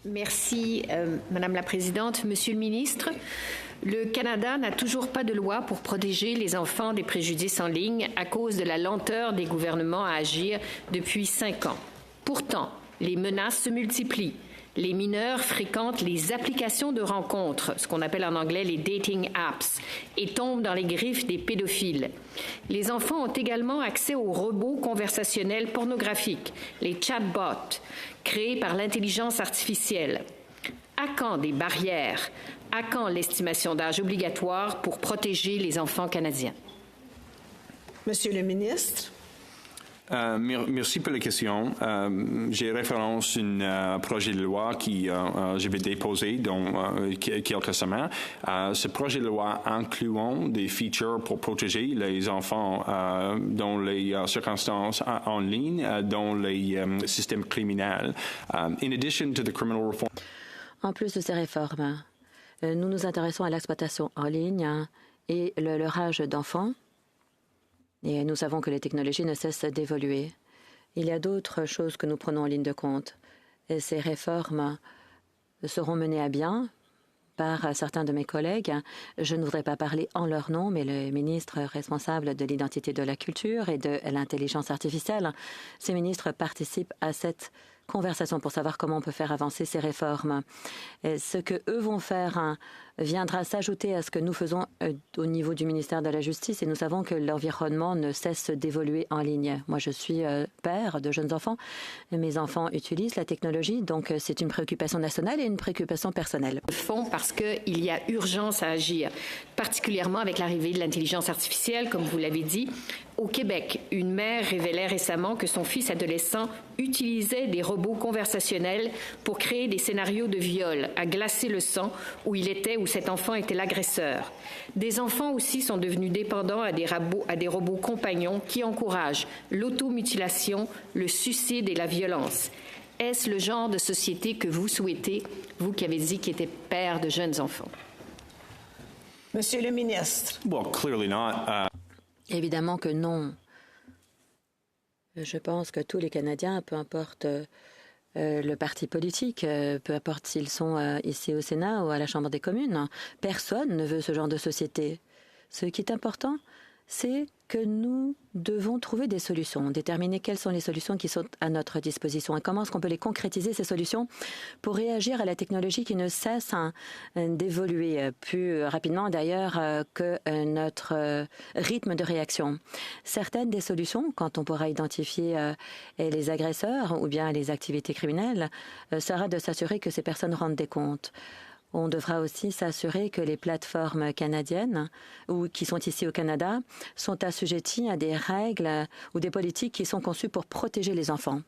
Merci, Madame la Présidente. Monsieur le ministre, le Canada n'a toujours pas de loi pour protéger les enfants des préjudices en ligne à cause de la lenteur des gouvernements à agir depuis 5 ans. Pourtant, les menaces se multiplient. Les mineurs fréquentent les applications de rencontres, ce qu'on appelle en anglais les dating apps, et tombent dans les griffes des pédophiles. Les enfants ont également accès aux robots conversationnels pornographiques, les chatbots, créés par l'intelligence artificielle. À quand des barrières? À quand l'estimation d'âge obligatoire pour protéger les enfants canadiens? Monsieur le ministre. Merci pour la question. J'ai référence à un projet de loi qui je vais déposer dans quelques semaines. Ce projet de loi incluant des features pour protéger les enfants dans les circonstances en ligne, dans les systèmes criminels. In addition to the criminal reform. En plus de ces réformes, nous nous intéressons à l'exploitation en ligne et le leurrage d'enfants. Et nous savons que les technologies ne cessent d'évoluer. Il y a d'autres choses que nous prenons en ligne de compte. Et ces réformes seront menées à bien par certains de mes collègues. Je ne voudrais pas parler en leur nom, mais le ministre responsable de l'identité de la culture et de l'intelligence artificielle, ces ministres participent à cette conversation pour savoir comment on peut faire avancer ces réformes. Et ce que eux vont faire viendra s'ajouter à ce que nous faisons au niveau du ministère de la Justice et nous savons que l'environnement ne cesse d'évoluer en ligne. Moi, je suis père de jeunes enfants. Mes enfants utilisent la technologie, donc c'est une préoccupation nationale et une préoccupation personnelle. Le fond parce qu'il y a urgence à agir, particulièrement avec l'arrivée de l'intelligence artificielle, comme vous l'avez dit. Au Québec, une mère révélait récemment que son fils adolescent utilisait des robots conversationnels pour créer des scénarios de viol, à glacer le sang où il était, où cet enfant était l'agresseur. Des enfants aussi sont devenus dépendants à des robots compagnons qui encouragent l'automutilation, le suicide et la violence. Est-ce le genre de société que vous souhaitez, vous qui avez dit qu'il était père de jeunes enfants? Monsieur le ministre. Well, clearly not. Évidemment que non. Je pense que tous les Canadiens, peu importe le parti politique, peu importe s'ils sont ici au Sénat ou à la Chambre des communes, personne ne veut ce genre de société. Ce qui est important, c'est que nous devons trouver des solutions, déterminer quelles sont les solutions qui sont à notre disposition et comment est-ce qu'on peut les concrétiser, ces solutions, pour réagir à la technologie qui ne cesse d'évoluer plus rapidement d'ailleurs que notre rythme de réaction. Certaines des solutions, quand on pourra identifier les agresseurs ou bien les activités criminelles, sera de s'assurer que ces personnes rendent des comptes. On devra aussi s'assurer que les plateformes canadiennes ou qui sont ici au Canada sont assujetties à des règles ou des politiques qui sont conçues pour protéger les enfants.